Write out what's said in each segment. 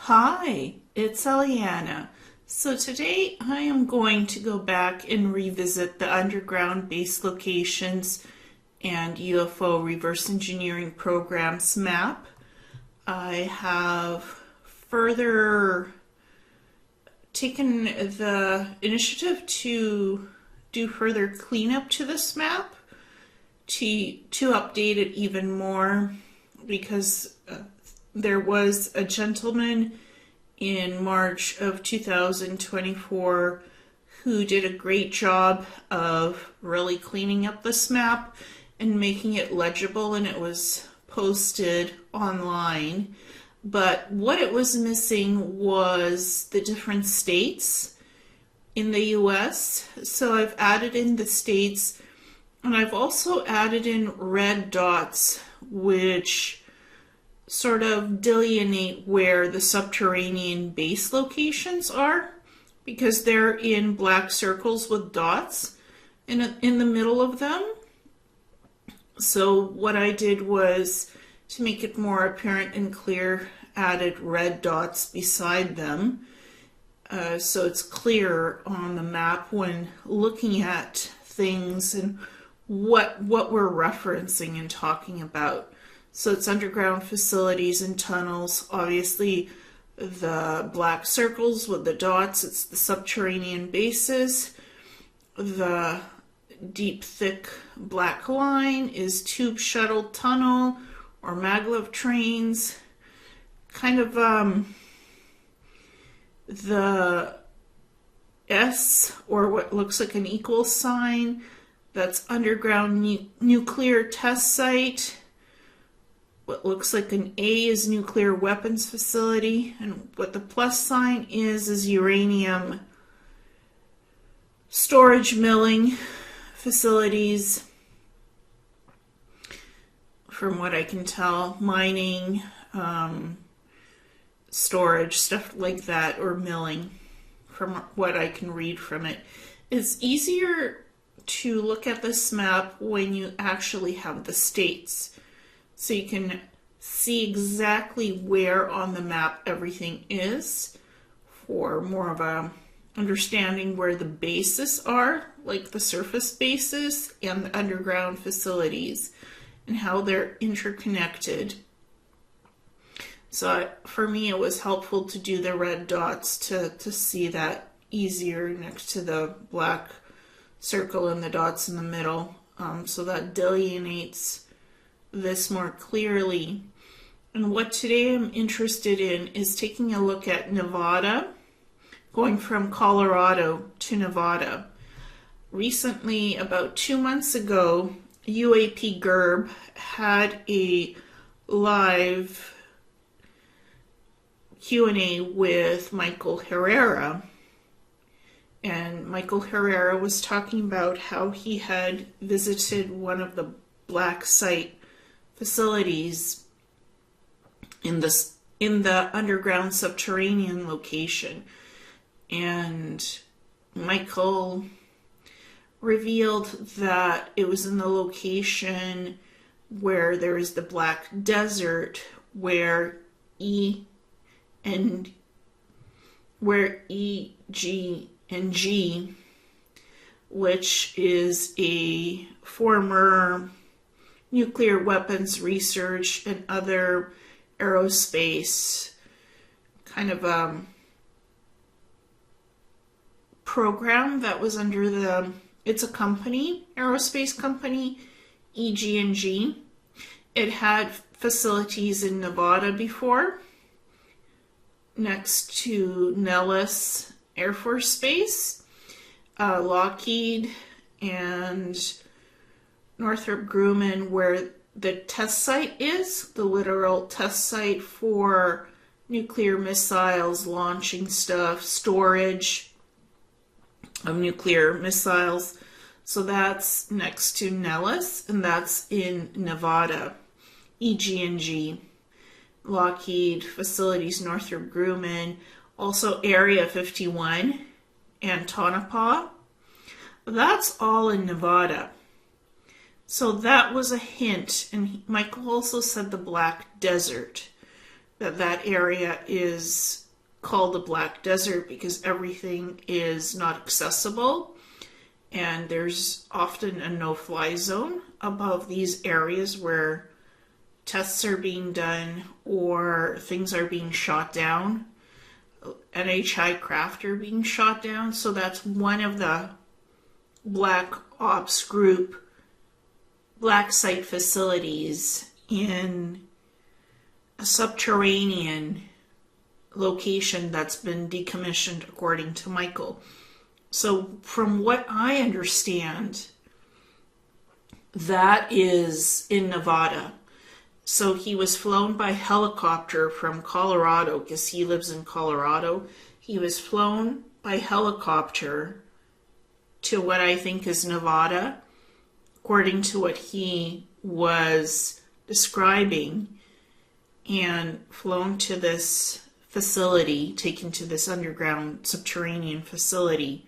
Hi, it's Ileana. So today I am going to go back and revisit the underground base locations and UFO reverse engineering programs map. I have further taken the initiative to do further cleanup to this map to update it even more because there was a gentleman in March of 2024 who did a great job of really cleaning up this map and making it legible, and it was posted online. But what it was missing was the different states in the US. So I've added in the states, and I've also added in red dots, which sort of delineate where the subterranean base locations are, because they're in black circles with dots in the middle of them. So what I did was, to make it more apparent and clear, added red dots beside them, so it's clear on the map when looking at things and what we're referencing and talking about. So it's underground facilities and tunnels. Obviously, the black circles with the dots, it's the subterranean bases. The deep, thick black line is tube shuttle tunnel or maglev trains. Kind of the S, or what looks like an equal sign, that's underground nuclear test site. What looks like an A is nuclear weapons facility, and what the plus sign is uranium storage milling facilities. From what I can tell, mining, storage, stuff like that, or milling, from what I can read from it. It's easier to look at this map when you actually have the states, so you can see exactly where on the map everything is, for more of a understanding where the bases are, like the surface bases and the underground facilities, and how they're interconnected. So for me, it was helpful to do the red dots to see that easier next to the black circle and the dots in the middle, so that delineates this more clearly. And what today I'm interested in is taking a look at Nevada, going from Colorado to Nevada. Recently, about 2 months ago, UAP GERB had a live Q&A with Michael Herrera. And Michael Herrera was talking about how he had visited one of the black site facilities in the underground subterranean location. And Michael revealed that it was in the location where there is the black desert, where E, G, and G, which is a former nuclear weapons research and other aerospace kind of program that was under it's a company, aerospace company, EG&G. It had facilities in Nevada before, next to Nellis Air Force Base, Lockheed, and Northrop Grumman, where the test site is, the literal test site for nuclear missiles, launching stuff, storage of nuclear missiles. So that's next to Nellis, and that's in Nevada. EG&G, Lockheed facilities, Northrop Grumman, also Area 51 and Tonopah. That's all in Nevada. So that was a hint. And Michael also said the Black Desert. that that area is called the Black Desert because everything is not accessible, and there's often a no-fly zone above these areas where tests are being done or things are being shot down. NHI craft are being shot down, so that's one of the Black Ops Group black site facilities in a subterranean location that's been decommissioned, according to Michael. So from what I understand, that is in Nevada. So he was flown by helicopter from Colorado, because he lives in Colorado. He was flown by helicopter to what I think is Nevada, according to what he was describing, and flown to this facility, taken to this underground subterranean facility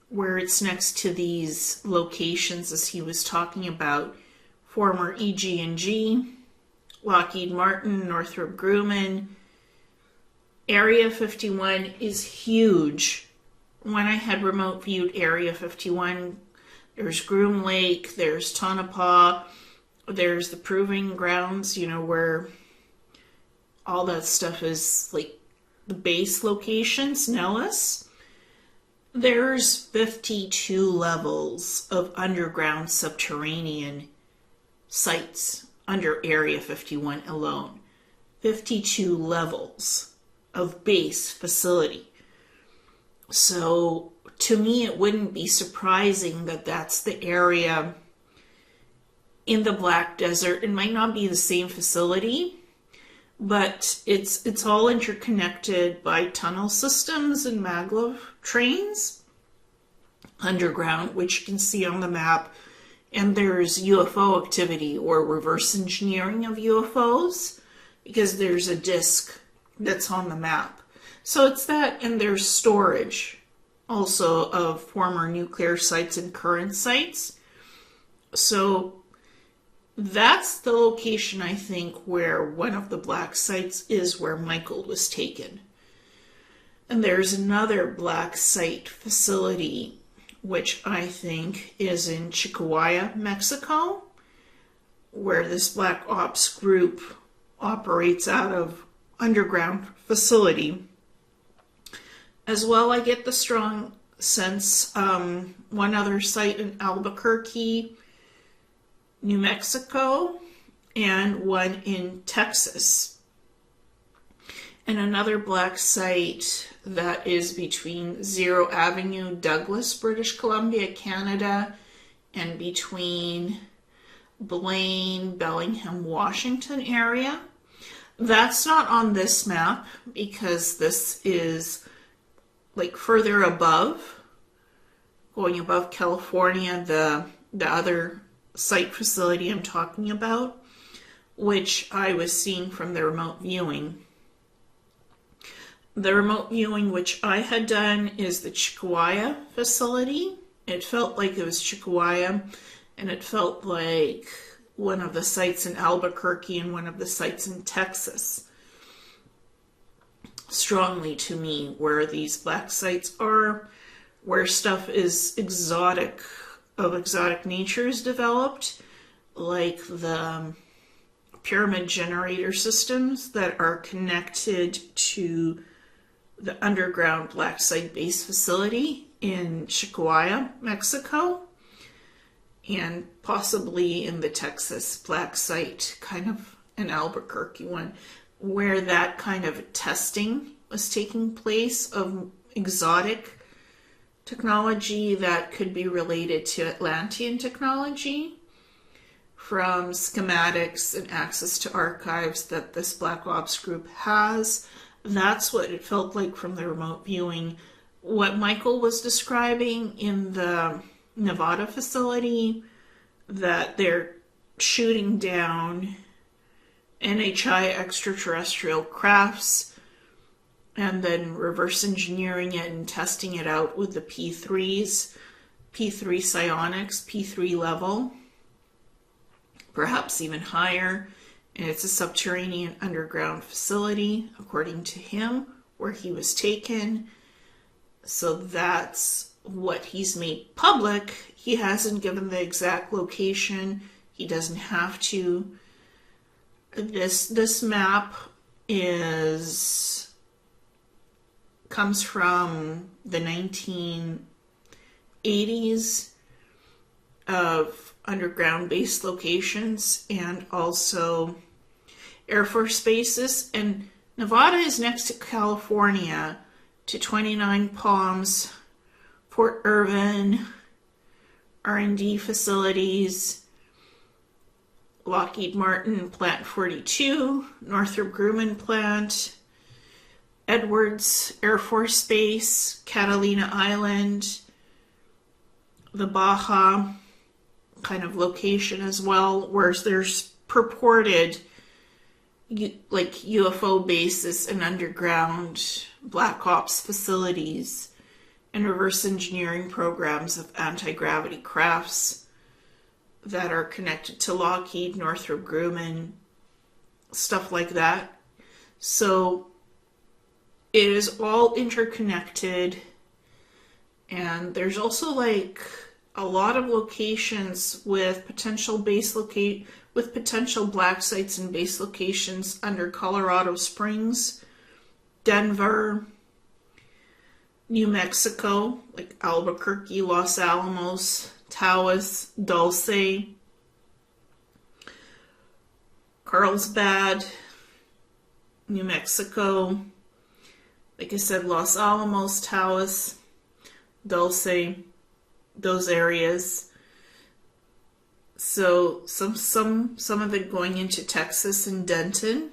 where it's next to these locations, as he was talking about, former EG&G, Lockheed Martin, Northrop Grumman. Area 51 is huge. When I had remote viewed Area 51, there's Groom Lake, there's Tonopah, there's the Proving Grounds, where all that stuff is like the base locations, Nellis. There's 52 levels of underground subterranean sites under Area 51 alone. 52 levels of base facility. So to me, it wouldn't be surprising that that's the area in the Black Desert. It might not be the same facility, but it's all interconnected by tunnel systems and maglev trains underground, which you can see on the map. And there's UFO activity or reverse engineering of UFOs, because there's a disk that's on the map. So it's that, and there's storage also of former nuclear sites and current sites. So that's the location, I think, where one of the black sites is, where Michael was taken. And there's another black site facility, which I think is in Chihuahua, Mexico, where this Black Ops group operates out of underground facility. As well, I get the strong sense, one other site in Albuquerque, New Mexico, and one in Texas. And another black site that is between Zero Avenue, Douglas, British Columbia, Canada, and between Blaine, Bellingham, Washington area. That's not on this map because this is like further above, going above California, the other site facility I'm talking about, which I was seeing from the remote viewing. The remote viewing which I had done is the Chihuahua facility. It felt like it was Chihuahua, and it felt like one of the sites in Albuquerque and one of the sites in Texas. Strongly to me, where these black sites are, where stuff is exotic, of exotic nature is developed, like the pyramid generator systems that are connected to the underground black site base facility in Chihuahua, Mexico, and possibly in the Texas black site, kind of an Albuquerque one, where that kind of testing was taking place of exotic technology that could be related to Atlantean technology, from schematics and access to archives that this Black Ops group has. That's what it felt like from the remote viewing. What Michael was describing in the Nevada facility, that they're shooting down NHI extraterrestrial crafts and then reverse engineering it and testing it out with the P3s, P3 psionics, P3 level, perhaps even higher, And it's a subterranean underground facility, according to him, where he was taken. So that's what he's made public. He hasn't given the exact location. He doesn't have to. This map comes from the 1980s of underground base locations and also Air Force bases. And Nevada is next to California, to 29 Palms, Fort Irvine, R&D facilities, Lockheed Martin Plant 42, Northrop Grumman Plant, Edwards Air Force Base, Catalina Island, the Baja kind of location as well, where there's purported like UFO bases and underground black ops facilities and reverse engineering programs of anti-gravity crafts that are connected to Lockheed, Northrop Grumman, stuff like that. So it is all interconnected, and there's also like a lot of locations with potential with potential black sites and base locations under Colorado Springs, Denver, New Mexico, like Albuquerque, Los Alamos, Taos, Dulce, Carlsbad, New Mexico, like I said, Los Alamos, Taos, Dulce, those areas. So some of it going into Texas and Denton,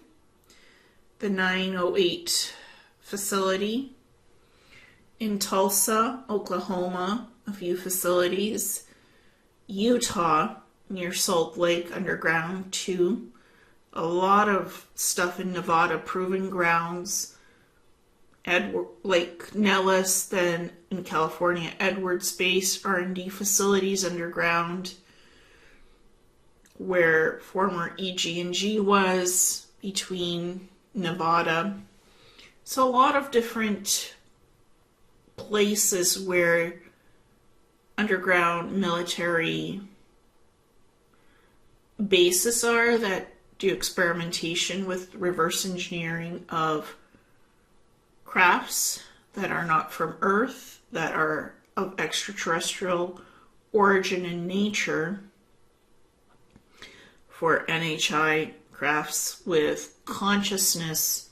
the 908 facility. In Tulsa, Oklahoma, a few facilities. Utah, near Salt Lake underground too. A lot of stuff in Nevada, proving grounds. Like Nellis, then in California, Edwards Base, R&D facilities underground, where former EG&G was, between Nevada. So a lot of different places where underground military bases are that do experimentation with reverse engineering of crafts that are not from Earth, that are of extraterrestrial origin and nature, for NHI crafts with consciousness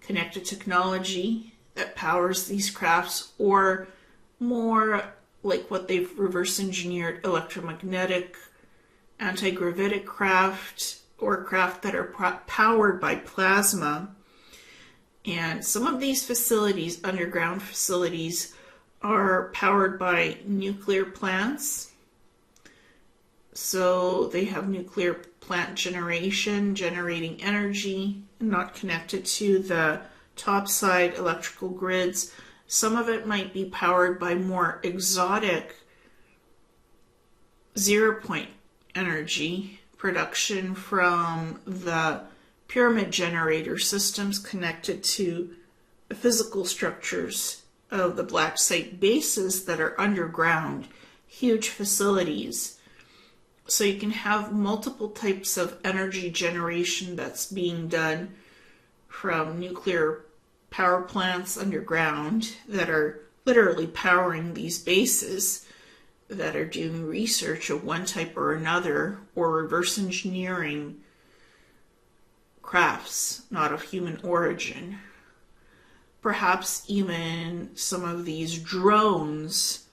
connected technology that powers these crafts, or more like what they've reverse engineered, electromagnetic, anti-gravitic craft, or craft that are powered by plasma. And some of these facilities, underground facilities, are powered by nuclear plants. So they have nuclear plant generation, generating energy, not connected to the topside electrical grids. Some of it might be powered by more exotic zero-point energy production from the pyramid generator systems connected to the physical structures of the black site bases that are underground, huge facilities. So you can have multiple types of energy generation that's being done from nuclear power plants underground that are literally powering these bases, that are doing research of one type or another, or reverse engineering crafts not of human origin. Perhaps even some of these drones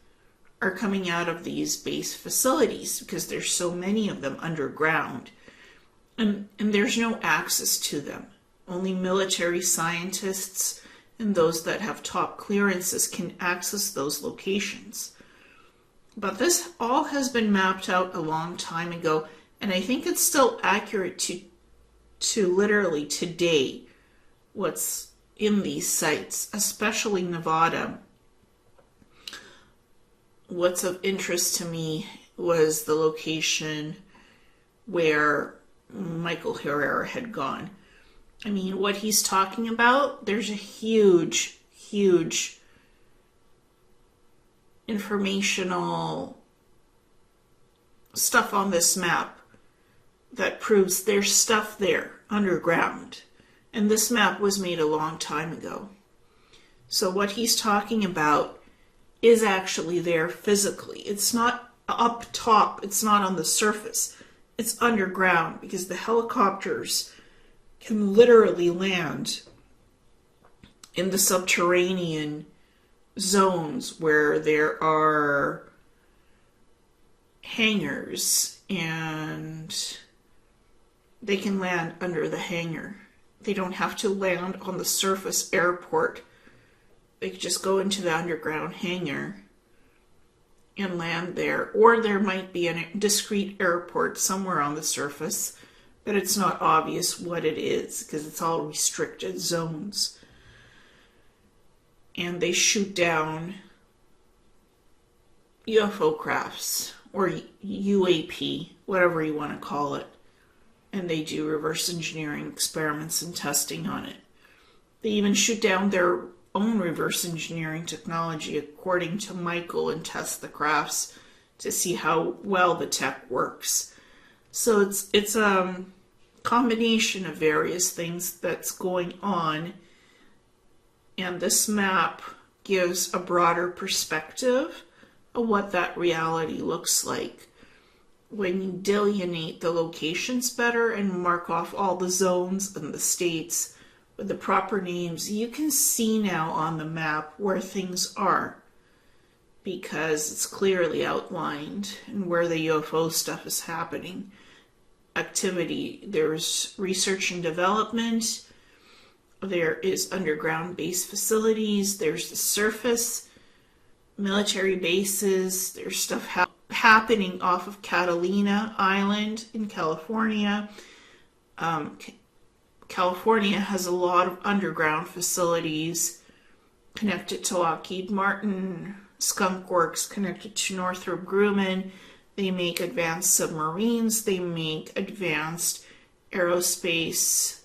are coming out of these base facilities because there's so many of them underground, and there's no access to them. Only military scientists and those that have top clearances can access those locations. But this all has been mapped out a long time ago, and I think it's still accurate to literally today what's in these sites, especially Nevada. What's of interest to me was the location where Michael Herrera had gone. I mean, what he's talking about, there's a huge, huge informational stuff on this map that proves there's stuff there underground. And this map was made a long time ago. So what he's talking about is actually there physically. It's not up top. It's not on the surface. It's underground because the helicopters can literally land in the subterranean zones where there are hangars, and they can land under the hangar. They don't have to land on the surface airport. They could just go into the underground hangar and land there. Or there might be a discrete airport somewhere on the surface, but it's not obvious what it is because it's all restricted zones. And they shoot down UFO crafts, or UAP, whatever you want to call it. And they do reverse engineering experiments and testing on it. They even shoot down their own reverse engineering technology, according to Michael, and test the crafts to see how well the tech works. So it's a combination of various things that's going on, and this map gives a broader perspective of what that reality looks like. When you delineate the locations better and mark off all the zones and the states with the proper names, you can see now on the map where things are, because it's clearly outlined and where the UFO stuff is happening. Activity, there's research and development, there is underground base facilities, there's the surface, military bases, there's stuff happening off of Catalina Island in California. California has a lot of underground facilities connected to Lockheed Martin, Skunk Works connected to Northrop Grumman. They make advanced submarines, they make advanced aerospace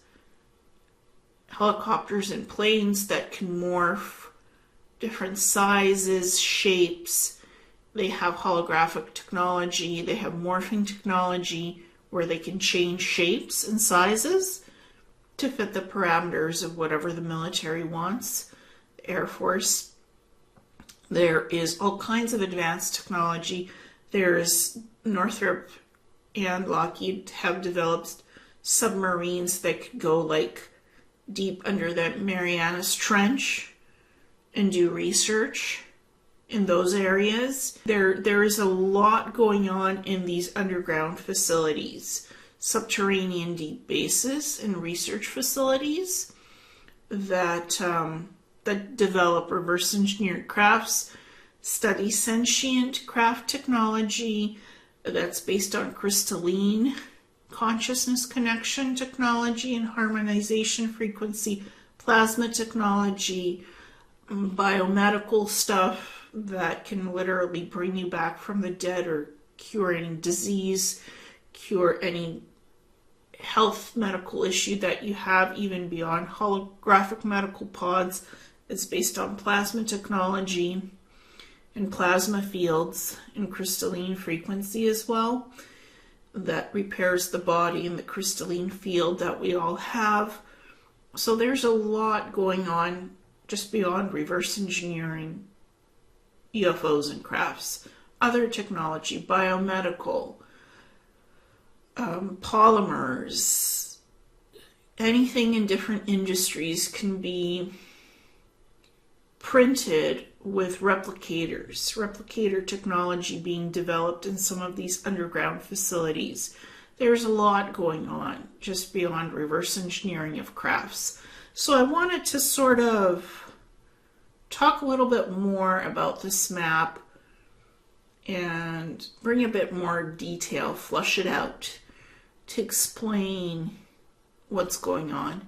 helicopters and planes that can morph different sizes, shapes. They have holographic technology, they have morphing technology where they can change shapes and sizes to fit the parameters of whatever the military wants, the Air Force. There is all kinds of advanced technology. There's Northrop and Lockheed have developed submarines that could go like deep under the Marianas Trench and do research in those areas. There is a lot going on in these underground facilities, subterranean deep bases and research facilities that develop reverse engineered crafts, study sentient craft technology that's based on crystalline consciousness connection technology and harmonization frequency, plasma technology, biomedical stuff that can literally bring you back from the dead or cure any disease, cure any health medical issue that you have, even beyond holographic medical pods. It's based on plasma technology and plasma fields and crystalline frequency as well, that repairs the body in the crystalline field that we all have. So there's a lot going on just beyond reverse engineering UFOs and crafts. Other technology, biomedical, polymers, anything in different industries can be printed with replicators, replicator technology being developed in some of these underground facilities. There's a lot going on just beyond reverse engineering of crafts. So I wanted to sort of talk a little bit more about this map and bring a bit more detail, flush it out to explain what's going on.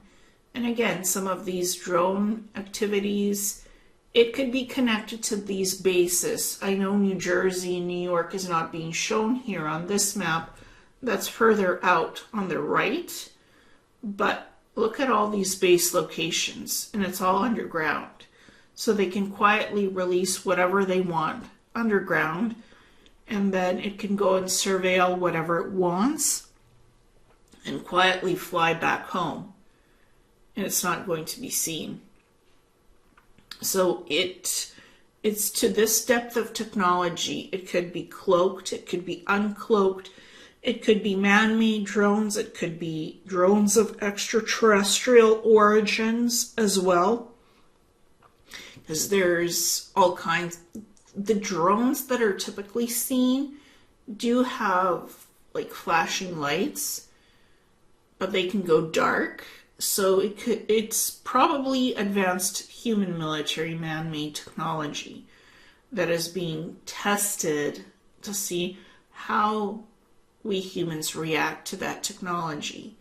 And again, some of these drone activities, it could be connected to these bases. I know New Jersey and New York is not being shown here on this map, that's further out on the right, but look at all these base locations, and it's all underground. So they can quietly release whatever they want underground, and then it can go and surveil whatever it wants and quietly fly back home. And it's not going to be seen. So it's to this depth of technology. It could be cloaked, it could be uncloaked, it could be man-made drones, it could be drones of extraterrestrial origins as well. Because there's all kinds. The drones that are typically seen do have like flashing lights, but they can go dark. So it's probably advanced human military man-made technology that is being tested to see how we humans react to that technology.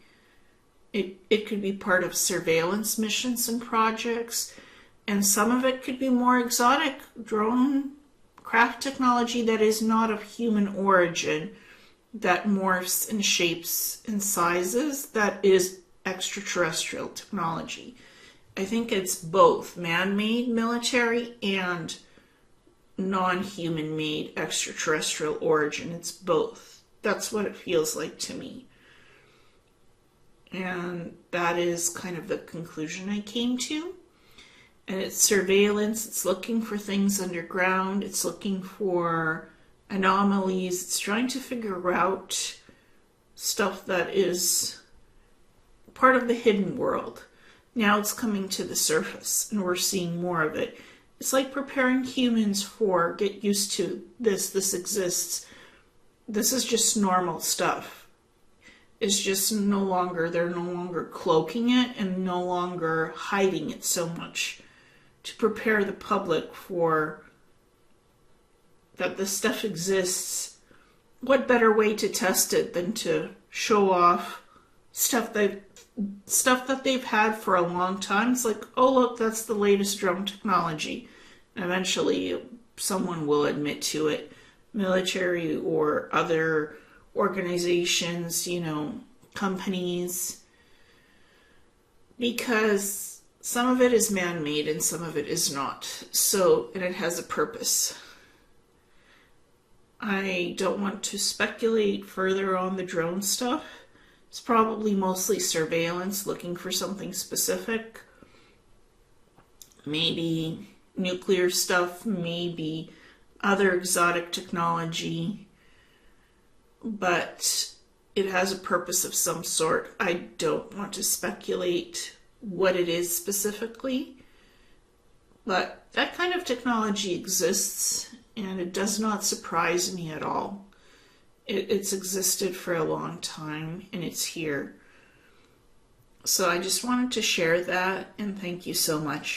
It could be part of surveillance missions and projects, and some of it could be more exotic drone craft technology that is not of human origin, that morphs in shapes and sizes, that is extraterrestrial technology. I think it's both man-made military and non-human made extraterrestrial origin. It's both. That's what it feels like to me. And that is kind of the conclusion I came to. And it's surveillance, it's looking for things underground, it's looking for anomalies, it's trying to figure out stuff that is part of the hidden world. Now it's coming to the surface and we're seeing more of it. It's like preparing humans for, get used to this exists. This is just normal stuff. It's just they're no longer cloaking it and no longer hiding it so much, to prepare the public for that this stuff exists. What better way to test it than to show off stuff that they've had for a long time? It's like, oh look, that's the latest drone technology. And eventually someone will admit to it. Military or other organizations, companies. Because some of it is man-made and some of it is not. So, and it has a purpose. I don't want to speculate further on the drone stuff. It's probably mostly surveillance, looking for something specific. Maybe nuclear stuff, maybe other exotic technology. But it has a purpose of some sort. I don't want to speculate what it is specifically, but that kind of technology exists, and it does not surprise me at all. It's existed for a long time, and it's here. So I just wanted to share that, and thank you so much.